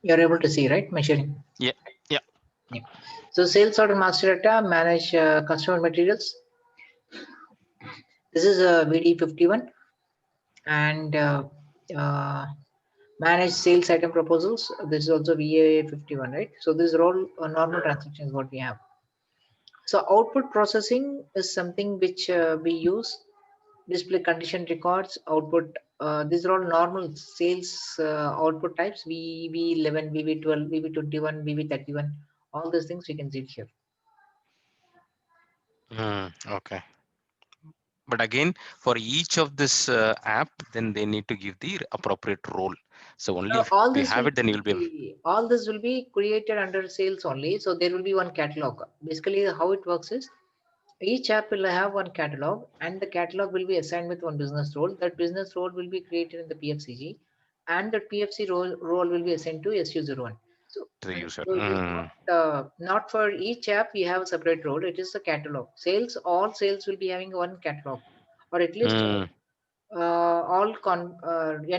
You're able to see, right? Measuring. Yeah, yeah. Yeah. So sales order master data, manage customer materials. This is a VD51, and manage sales item proposals. This is also VA51, right? So these are all normal transactions what we have. So output processing is something which we use. Display condition records, output. These are all normal sales output types. VV11, VV12, VV21, VV31. All these things we can see here. Okay. But again, for each of this app, then they need to give the appropriate role. So only if All we this have will it, then you'll be able. be created under sales only. So there will be one catalog. Basically, how it works is each app will have one catalog, and the catalog will be assigned with one business role. That business role will be created in the PFCG, and that PFC role will be assigned to SU01. So, To the user. so it is not for each app we have a separate role. It is a catalog. All sales will be having one catalog, or at least end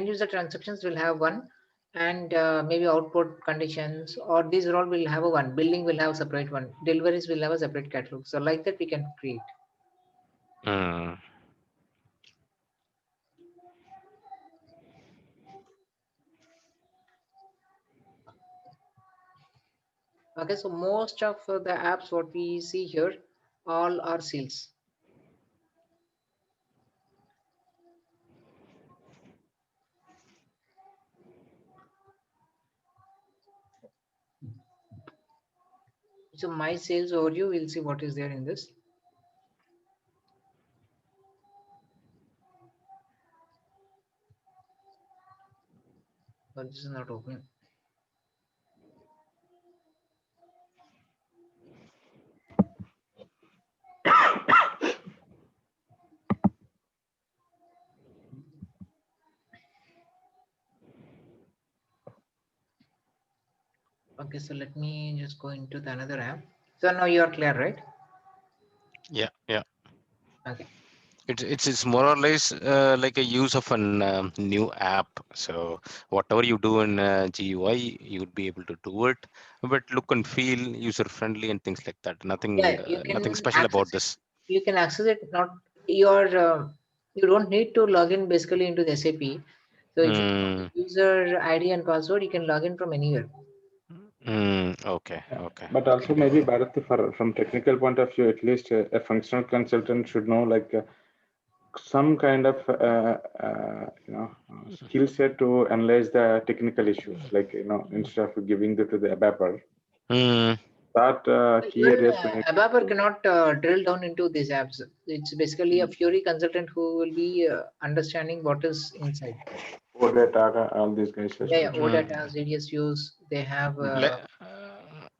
user transactions will have one, and maybe output conditions or these all will have a one. Billing will have a separate one. Deliveries will have a separate catalog. So like that we can create. Okay, so most of the apps what we see here all are sales. So my sales overview, we'll see what is there in this. But this is not open. Okay, so let me just go into the another app. So now you are clear, right? Yeah, yeah. Okay. It's more or less like a use of an new app. So whatever you do in GUI, you would be able to do it, but look and feel user friendly and things like that. Yeah, Nothing special about this. you can access it. Not your you don't need to log in basically into the SAP. So if you know Mm, the user ID and password, you can log in from anywhere. okay, Yeah. okay. But also maybe Bharat, from technical point of view, at least a functional consultant should know like some kind of skill set to analyze the technical issues. Like instead of giving it to the ABAPer, Mm, that key Even areas we need ABAPer to. cannot drill down into these apps. It's basically a Fiori consultant who will be understanding what is inside. OData, all these guys has Yeah, to yeah. check. OData, ZDS views, they have. like,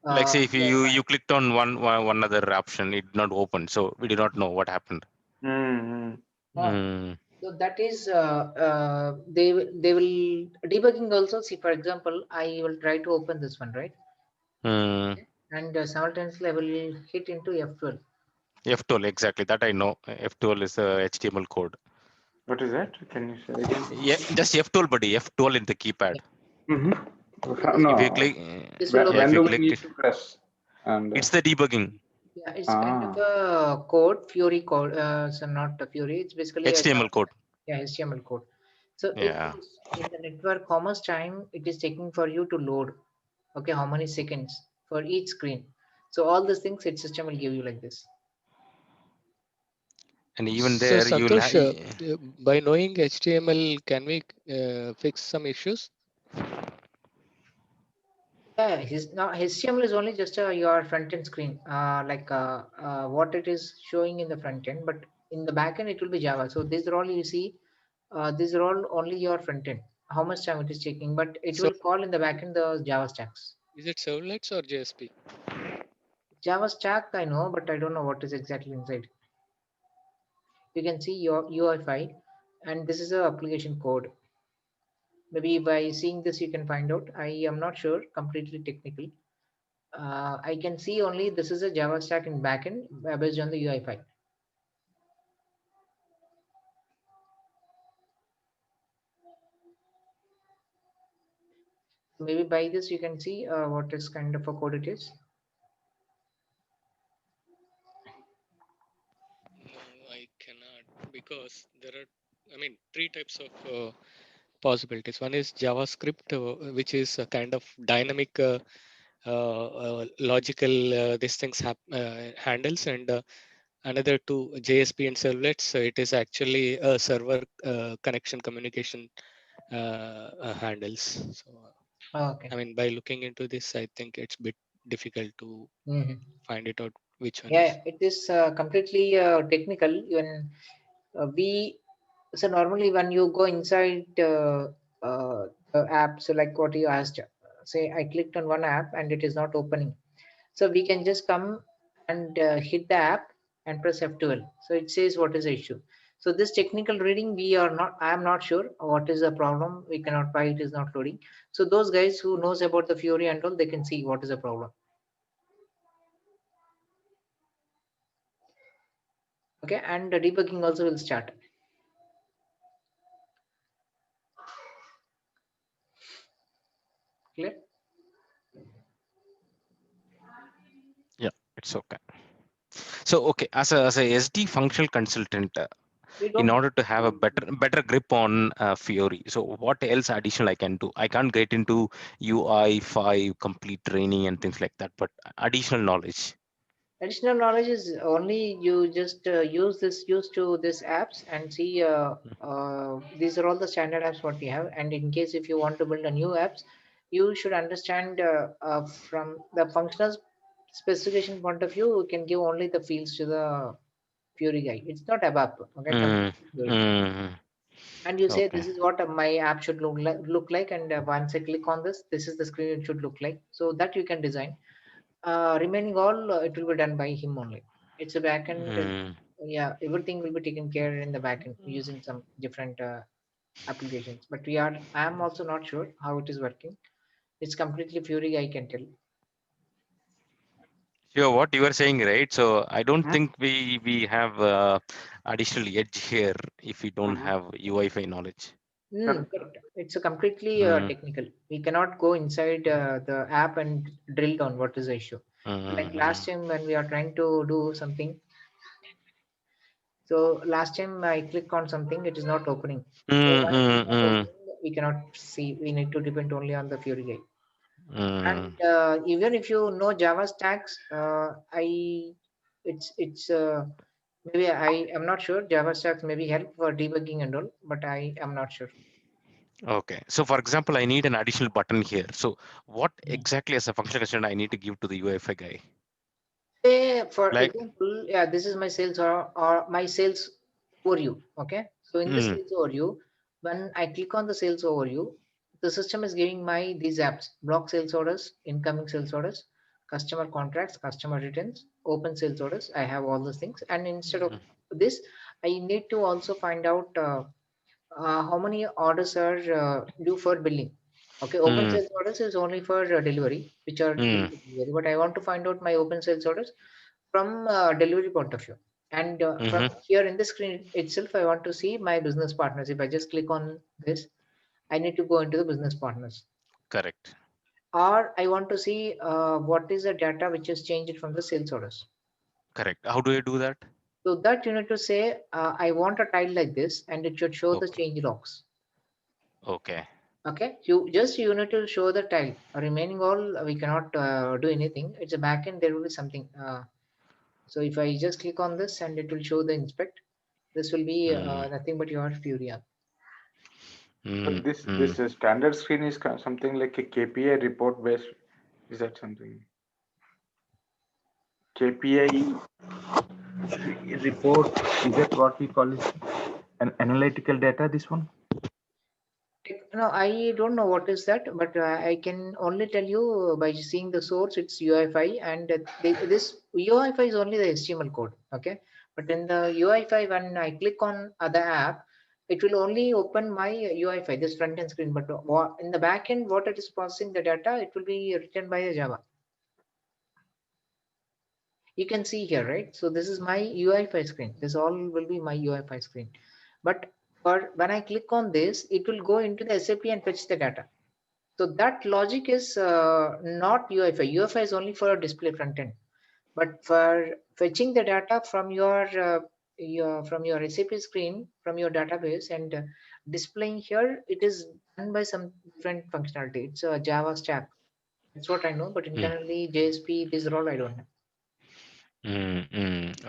like say if Yeah, you clicked on one other option, it did not open, so we did not know what happened. Mm-hmm. Mm, so that is they will debugging also. See, for example, I will try to open this one, right? mm. And simultaneously I will hit into F12. F12, exactly, that I know. F12 is a HTML code. What is that? Can you say again? Yeah, just F12, buddy. F12 in the keypad. Yeah. Mm-hmm. So this, If you No. click, this will yeah, open. if When you do we click need it, to press? And it's the debugging. Yeah, it's kind of ah, a code, Fiori code. So not a Fiori. It's basically a HTML code. yeah, HTML code. So it Yeah. is in the network. How much time it is taking for you to load? Okay, how many seconds for each screen? So all these things, its system will give you like this. And even So there, you will have. Santosh, by knowing HTML, can we fix some issues? Yeah, HTML is only just your front end screen, what it is showing in the front end, but in the back end it will be Java. So these are all you see. These are all only your front end. How much time it is taking, but it So will call in the back end the Java stacks. is it servlets or JSP? Java stack I know, but I don't know what is exactly inside. You can see your UI file, and this is a application code. Maybe by seeing this you can find out. I am not sure, completely technical. I can see only this is a Java stack in backend based on the UI file. Maybe by this you can see what is kind of a code it is. No, I cannot, because there are, I mean, three types of possibilities. One is JavaScript, which is a kind of dynamic logical these things handles, and another two JSP and servlets. So it is actually a server connection communication handles. So Okay. I mean, by looking into this, I think it's a bit difficult to Hmm. find it out which one is. Yeah, it is completely technical. Even we so normally when you go inside the app, so like what you asked, say I clicked on one app and it is not opening. So we can just come and hit the app and press F12. So it says what is the issue. So this technical reading, we are not, I am not sure what is the problem. We cannot buy, it is not loading. So those guys who knows about the Fiori and all, they can see what is the problem. Okay, and the debugging also will start. Clear? Yeah, it's okay. So, okay, as a SD functional consultant, We in don't. order to have a better grip on Fiori, so what else additional I can do? I can't get into UI5 complete training and things like that, but additional knowledge. Additional knowledge is only you just use to this apps and see these are all the standard apps what we have, and in case if you want to build a new apps, you should understand from the functional specification point of view, you can give only the fields to the Fury guy. It's not ABAP, okay, Mm, completely Fury. mm, And you say okay. this is what my app should look like, and once I click on this, this is the screen it should look like. So that you can design. Remaining all it will be done by him only. It's a backend. Mm. Yeah, everything will be taken care in the backend using some different applications. But I am also not sure how it is working. It's completely Fury, I can tell. Sure, what you are saying, right? So I don't Mm-hmm. think we have additional edge here if we don't Mm-hmm. have UI5 knowledge. Mm, Correct. correct. It's a completely Mm, technical. We cannot go inside the app and drill down what is the issue. Like last mm, time when we are trying to do something, so last time I click on something, it is not opening. So mm, why it is mm, not mm, opening, we cannot see. We need to depend only on the Fury guide. mm. And even if you know Java stacks, it's maybe I am not sure. Java stacks maybe help for debugging and all, but I am not sure. Okay. So for example, I need an additional button here. So what Mm. exactly as a function constraint I need to give to the UIFI guy? Say for Like, example, yeah, this is my sales or my sales overview. Okay, so in this mm, sales overview, when I click on the sales overview, the system is giving my these apps: block sales orders, incoming sales orders, customer contracts, customer returns, open sales orders. I have all those things, and instead of mm, this, I need to also find out how many orders are due for billing. Okay, open mm, sales orders is only for delivery, which are due mm, for delivery. But I want to find out my open sales orders from delivery point of view. And from mm-hmm. here in the screen itself, I want to see my business partners. If I just click on this, I need to go into the business partners. Correct. Or I want to see what is the data which is changed from the sales orders. Correct. How do I do that? So that you need to say, I want a tile like this, and it should show the Okay. change logs. Okay. Okay, you need to show the tile. Remaining all we cannot do anything. It's a backend. There will be something. So if I just click on this and it will show the inspect, this will be Mm, nothing but your Furia. So mm, this mm. standard screen is something like a KPI report based. Is that something? KPI report, is that what we call it? An analytical data, this one? No, I don't know what is that, but I can only tell you by seeing the source, it's UI5, and this UI5 is only the HTML code. Okay, but in the UI5, when I click on other app, it will only open my UI5, this front end screen. But in the back end, what it is processing the data, it will be written by the Java. You can see here, right? So this is my UI5 screen. This all will be my UI5 screen. But for when I click on this, it will go into the SAP and fetch the data. So that logic is not UFI. UFI is only for display front end, but for fetching the data from your SAP screen from your database and displaying here, it is done by some different functionality. It's a Java stack. That's what I know, but internally JSP, this role I don't know.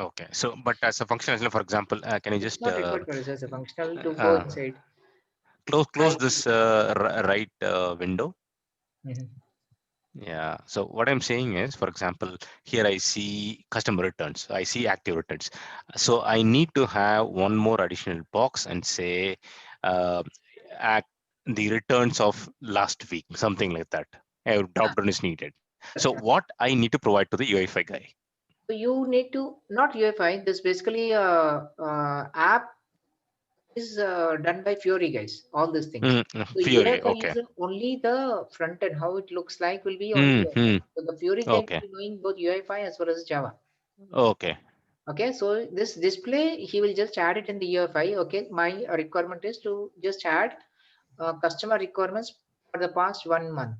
Okay. So, but as a functional, for example, can you It's just not required for us as a functional to go uh, inside. close this right window? Mhm. Yeah. So what I'm saying is, for example, here I see customer returns. I see active returns. So I need to have one more additional box and say uh, act the returns of last week, something like that. A Ah, drop down is needed. So correct, correct. what I need to provide to the UEFI guy? So you need to not UFI. This basically app is done by Fiori guys. All these things. So Fiori. UFI Okay. is only the front end. How it looks like will be only Mm, UFI. mm, So the Fiori guy will okay. be knowing both UFI as well as Java. Okay. Okay, so this display he will just add it in the UFI. Okay, my requirement is to just add customer requirements for the past 1 month.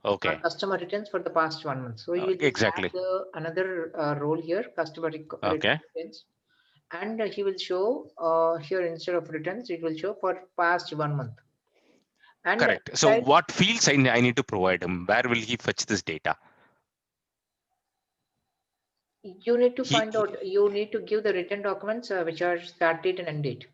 Okay. Customer returns for the past 1 month. So you just add Exactly. another role here, customer Okay. returns, and he will show here instead of returns, it will show for past 1 month. And Correct. So inside, what fields I need to provide him? Where will he fetch this data? you need to He, find he out, you need to give the written documents which are start date and end date.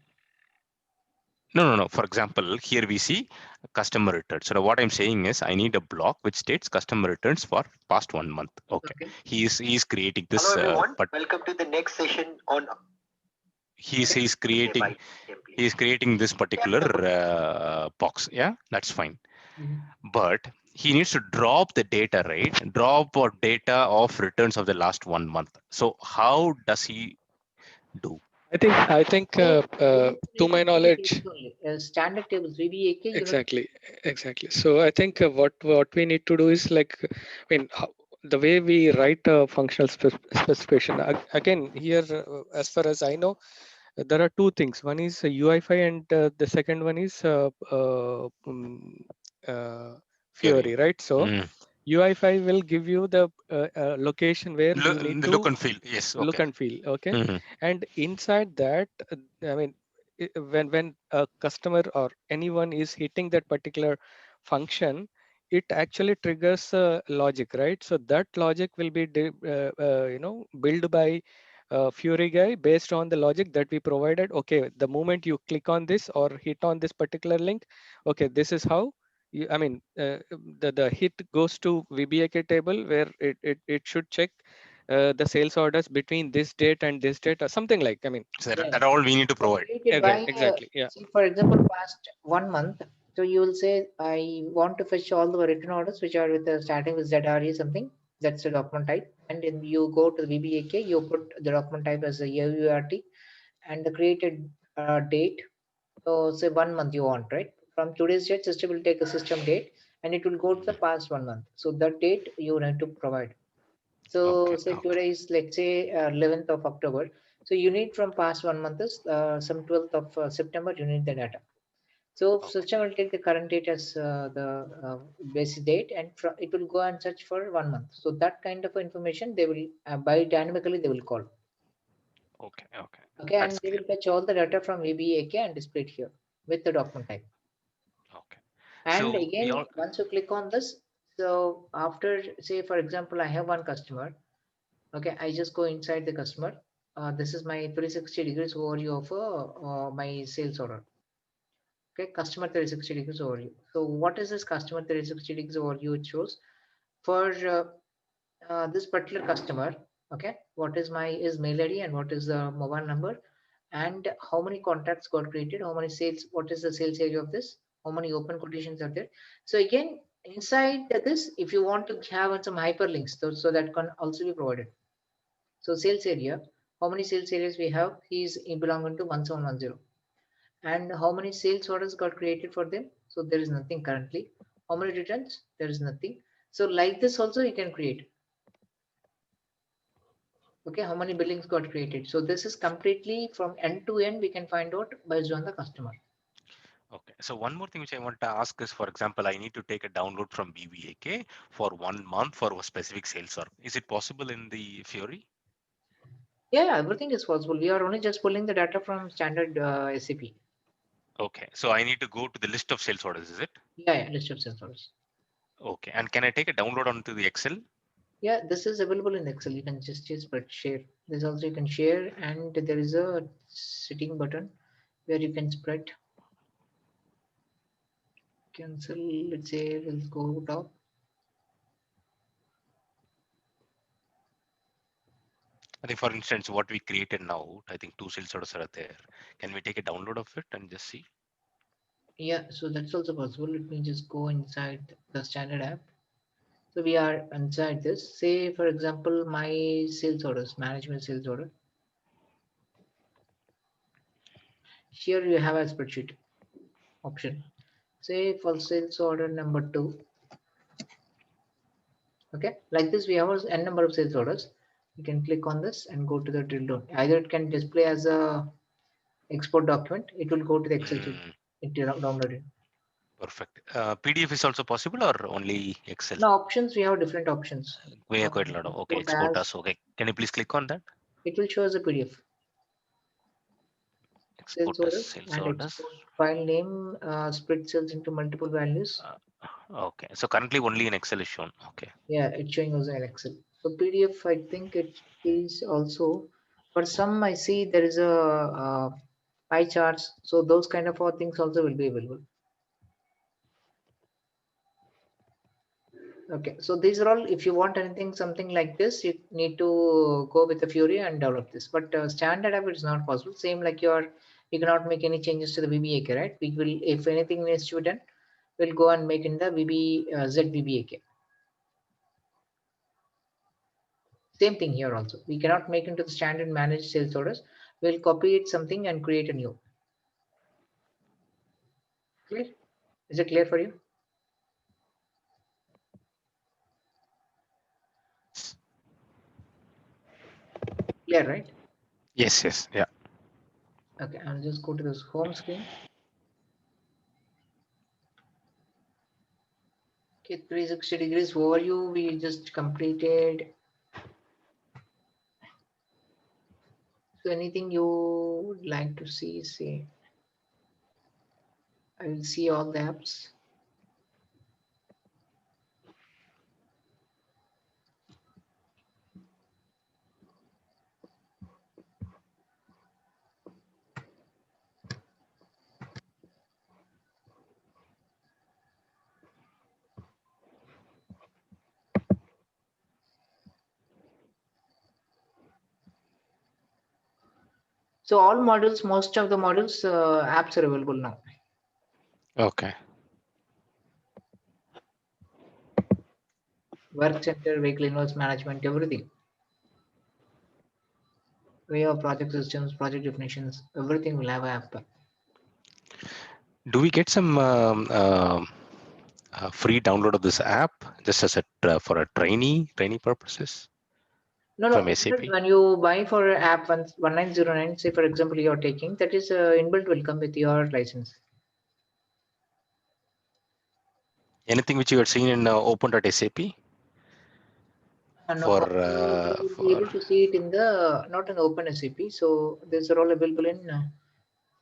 no. For example, here we see customer returns. So what I'm saying is I need a block which states customer returns for past 1 month. Okay. Okay. He's creating Hello this everyone, but welcome to the next session on he's creating UEFI template. he's creating this Step particular number box. Yeah, that's fine. Mhm. But he needs to drop the data, right? Drop or data of returns of the last 1 month. So how does he do? I think Again, you just to need to my give the knowledge, tables only. Standard tables, VBAK, you know. exactly. So I think what we need to do is like, I mean, the way we write a functional specification. Again, here, as far as I know, there are two things. One is UIFI, and the second one is uh, Theory. Fiori, right? So Mm. UI5 will give you the location where you need The look to and feel. Yes. look Okay. and feel. Okay, Hmm. and inside that, I mean, when a customer or anyone is hitting that particular function, it actually triggers logic, right? So that logic will be built by Fury guy based on the logic that we provided. Okay, the moment you click on this or hit on this particular link, okay, this is how you, I mean, the hit goes to VBAK table where it should check the sales orders between this date and this date or something like, I mean, So that, Yeah. that all we need to So provide. created by, exactly, yeah. see, for example, past 1 month. So you will say, I want to fetch all the written orders which are with the starting with ZRE something. That's the document type. And then you go to the VBAK, you put the document type as a URT and the created date. So say 1 month you want, right? From today's date, system will take a system date and it will go to the past 1 month. So that date you need to provide. So Okay. say Okay. today is, let's say 11th of October. So you need from past 1 month is some 12th of September, you need the data. So Okay. system will take the current date as the basic date and it will go and search for 1 month. So that kind of information they will by dynamically they will call. Okay. Okay. Okay, and That's they clear. will fetch all the data from VBAK and display it here with the document type. Okay. And So we again, all. once you click on this, so after say for example, I have one customer. Okay, I just go inside the customer. This is my 360 degrees overview of my sales order. Okay, customer 360 degrees overview. So what is this customer 360 degrees overview? It shows for this particular customer. Okay, what is my is mail ID and what is the mobile number and how many contacts got created, how many sales, what is the sales area of this, how many open quotations are there. So again, inside this, if you want to have some hyperlinks, so that can also be provided. So sales area, how many sales areas we have? He's belonging to 1710. And how many sales orders got created for them? So there is nothing currently. How many returns? There is nothing. So like this also you can create. Okay, how many billings got created? So this is completely from end to end we can find out based on the customer. Okay. So one more thing which I want to ask is, for example, I need to take a download from BBAK for 1 month for a specific sales org. Is it possible in the Fiori? Yeah, everything is possible. We are only just pulling the data from standard SAP. Okay. So I need to go to the list of sales orders, is it? Yeah, list of sensors. Okay. And can I take a download onto the Excel? Yeah, this is available in Excel. You can just spread share. This also you can share, and there is a sitting button where you can spread. Cancel. Let's say we'll go top. I think, for instance, what we created now, I think 2 sales orders are there. Can we take a download of it and just see? Yeah, so that's also possible. Let me just go inside the standard app. So we are inside this. Say, for example, my sales orders, management sales order. Here you have a spreadsheet option. Say for sales order number 2. Okay, like this we have n number of sales orders. You can click on this and go to the drill down. Either it can display as a export document. It will go to the Excel sheet. Mm, It downloaded. perfect. PDF is also possible or only Excel? Now options, we have different options. We have quite a lot of. Okay, Export export as, us. Okay. Can you please click on that? it will show as a PDF. Export Sales as orders sales and orders. export file name, split cells into multiple values. Okay. So currently only in Excel is shown. Okay. Yeah, it's showing also in Excel. So PDF, I think it is also, for some I see there is a pie charts. So those kind of things also will be available. Okay, so these are all, if you want anything, something like this, you need to go with the Fury and develop this. But standard app is not possible. Same like you cannot make any changes to the VBAK, right? We will, if anything needs to be done, we'll go and make in the ZVBAK. Same thing here also. We cannot make into the standard managed sales orders. We'll copy it something and create a new. Clear? Is it clear for you? Clear, right? Yes, yes. Yeah. Okay, I'll just go to this home screen. Okay, 360 degrees overview we just completed. So anything you would like to see, say, I will see all the apps. So all models, most of the models, apps are available now. Okay. Work center, vehicle invoice management, everything. We have project systems, project definitions, everything will have an app. Do we get some free download of this app just as a for a trainee purposes No, from no. SAP? When you buy for app 1909, say for example you're taking, that is inbuilt will come with your license. Anything which you had seen in open.sap No, for you will be able to see it in the, not in the open SAP. So these are all available in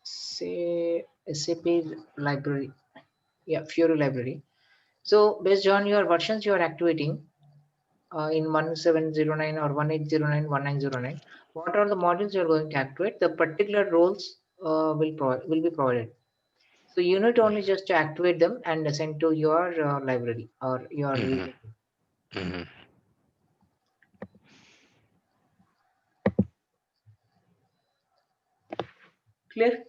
say SAP library. Yeah, Fiori library. So based on your versions you are activating in 1709 or 1809, 1909, what are the modules you are going to activate? The particular roles will be provided. So you need only just to activate them and send to your library or your Mhm, user. mhm. Clear?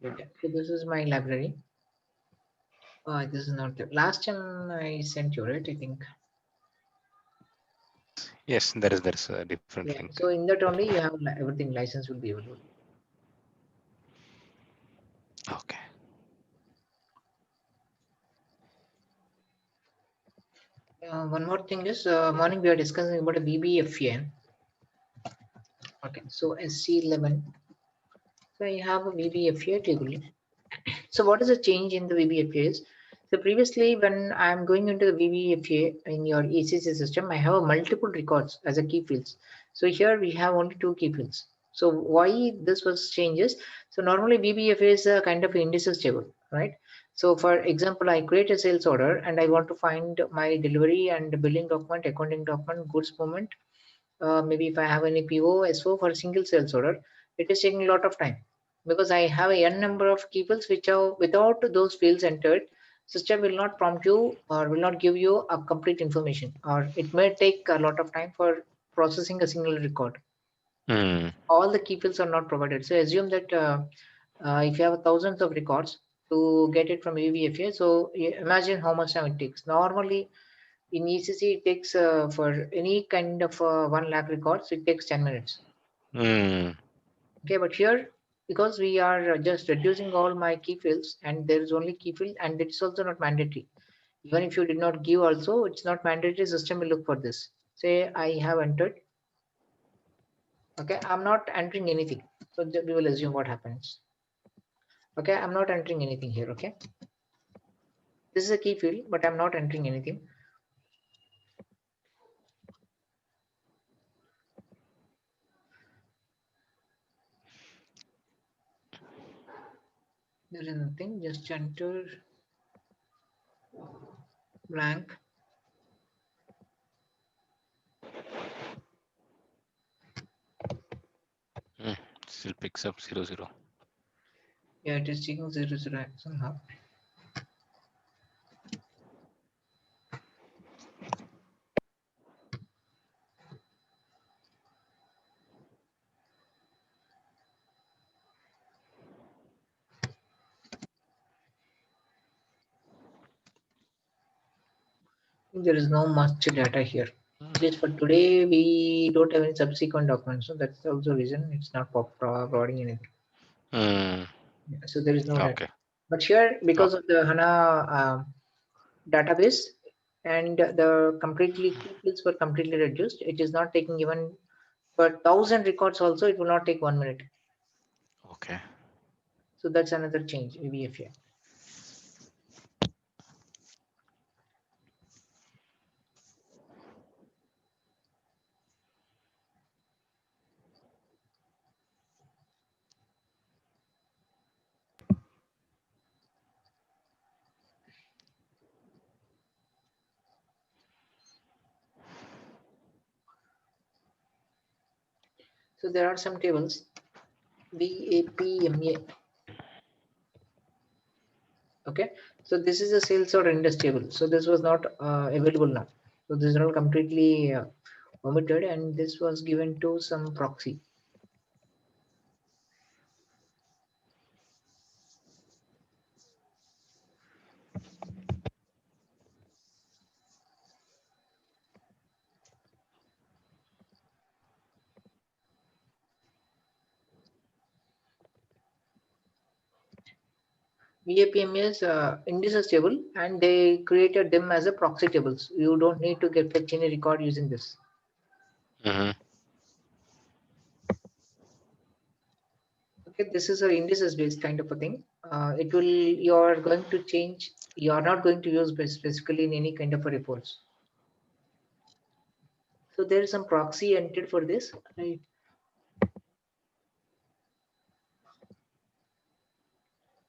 Yeah. Yeah. So this is my library. This is not the last time I sent you, right? I think. Yes, there is a different Yeah. link. So in that only you have everything license will be available. Okay. One more thing is morning we are discussing about a BBFA. Okay, so SC11. So I have a VBFA table. So what is the change in the VBFAs? So previously, when I'm going into the VBFA in your ECC system, I have a multiple records as a key fields. So here we have only two key fields. So why this was changes? So normally VBFA is a kind of indices table, right? So for example, I create a sales order and I want to find my delivery and billing document, accounting document, goods movement. Maybe if I have any PO, SO for a single sales order, it is taking a lot of time because I have a n number of key fields which are without those fields entered, system will not prompt you or will not give you a complete information, or it may take a lot of time for processing a single record. Hmm. All the key fields are not provided. So assume that if you have thousands of records to get it from UVFA, so imagine how much time it takes. Normally in ECC, it takes for any kind of 1 lakh records, it takes 10 minutes. Hmm. Okay, but here, because we are just reducing all my key fields and there is only key field and it's also not mandatory. Even if you did not give also, it's not mandatory, system will look for this. Say I have entered, okay, I'm not entering anything. So we will assume what happens. Okay, I'm not entering anything here, okay. This is a key field, but I'm not entering anything. There is nothing, just enter blank. Hmm. Still picks up 0, 0. Yeah, it is taking 0, 0 somehow. There is no much data here. At least for today, we don't have any subsequent documents. So that's also reason it's not providing anything. Hmm. So there is no data. Okay. But here, Oh. because of the HANA database and the completely key fields were completely reduced, it is not taking even for 1,000 records also, it will not take 1 minute. Okay. So that's another change, VBFA. So there are some tables, VAPMA. Okay, so this is a sales order index table. So this was not available now. So this is all completely omitted, and this was given to some proxy. VAPM is indices table, and they created them as a proxy tables. You don't need to get fetch any record using this. Mm-hmm. Okay, this is a indices based kind of a thing. It will, you are going to change, you are not going to use specifically in any kind of a reports. So there is some proxy entered for this, right?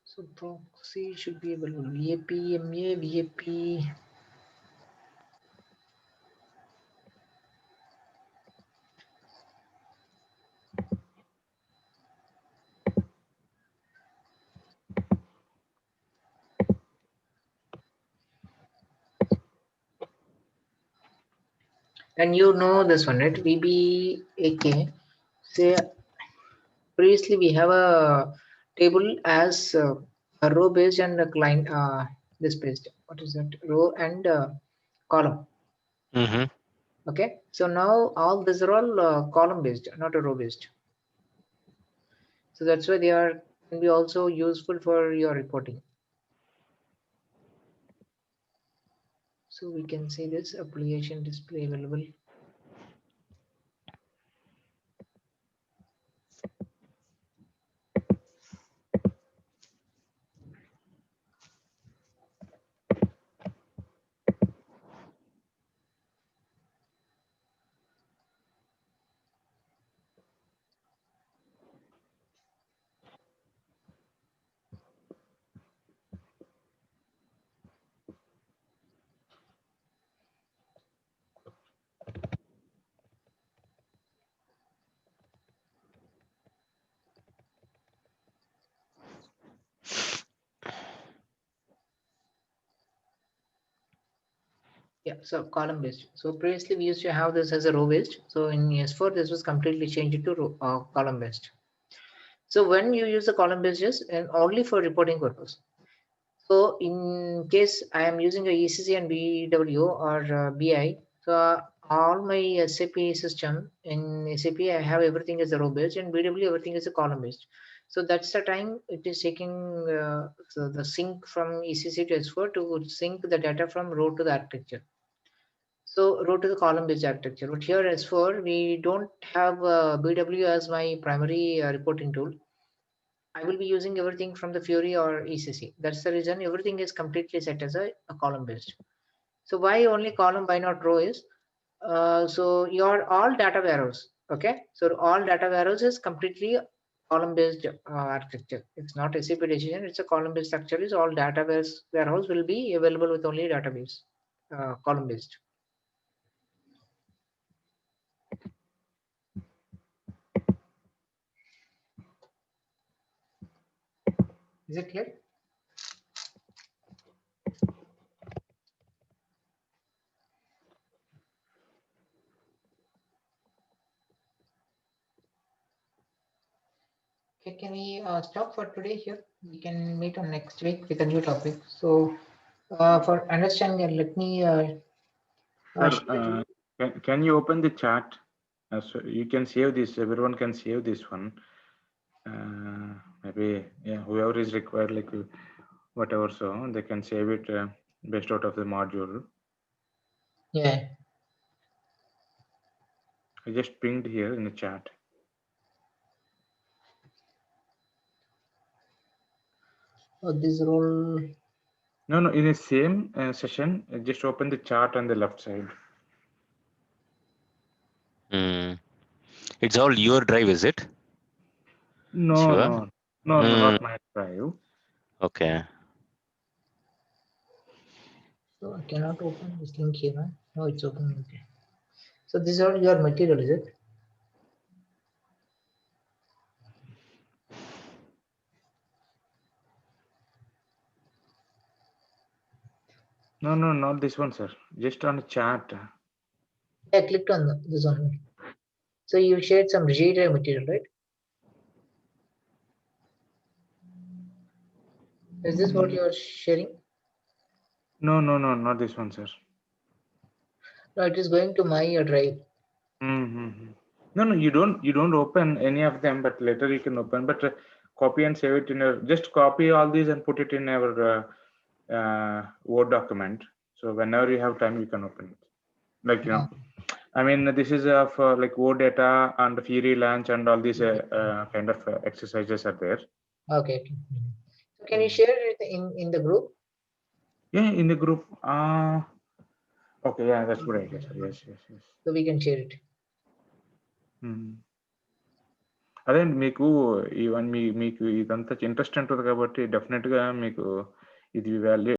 So proxy should be available. VAPMA, VAP. And you know this one, right? VBAK. Say previously we have a table as a row based and a client this based. What is that? Row and column. Mm-hmm. Okay. So now all these are all column based, not a row based. So that's why they are can be also useful for your reporting. So we can see this application display available. So column based. So previously we used to have this as a row based. So in S4 this was completely changed to column based. So when you use the column based, and only for reporting purpose. So in case I am using a ECC and BW or BI, so all my SAP system in SAP I have everything as a row based, and BW everything is a column based. So that's the time it is taking so the sync from ECC to S4 to sync the data from row to the architecture. So row to the column based architecture. But here S4 we don't have BW as my primary reporting tool. I will be using everything from the Fiori or ECC. That's the reason everything is completely set as a column based. So why only column, why not row is, so your all data warehouse, okay? So all data warehouse is completely column based architecture. It's not SAP decision, it's a column based structure. Is all database warehouse will be available with only database column based. Is it clear? Okay, can we stop for today here? We can meet on next week with a new topic. So for understanding, let me Sir, can you open the chat? So you can save this. Everyone can save this one. Maybe yeah, whoever is required, like whatever, so they can save it based out of the module. yeah. I just pinged here in the chat. This role. No, in the same session, just open the chart on the left side. It's all your drive, is it? No, Sure. no, not my drive. Okay. So I cannot open this link here. Huh? No, it's open. Okay. So this is all your material, is it? No, not this one, sir. Just on the chat. I clicked on this one. So you shared some JDrive material, right? Is this what you are sharing? No, not this one, sir. No, it is going to my drive. No, you don't open any of them, but later you can open. But copy and save it in a. Just copy all these and put it in our Word document. So whenever you have time, you can open it. Like I mean, this is for like Word data and Fiori launch and all these kind of exercises are there. Okay. So can you share it in the group? Yeah, in the group. Okay, yeah, that's good idea, sir. Yes. So we can share it. అదే మీకు ఇవన్నీ మీకు ఇదంతా interest ఉంటుంది కాబట్టి definite గా మీకు ఇది వాల్యూ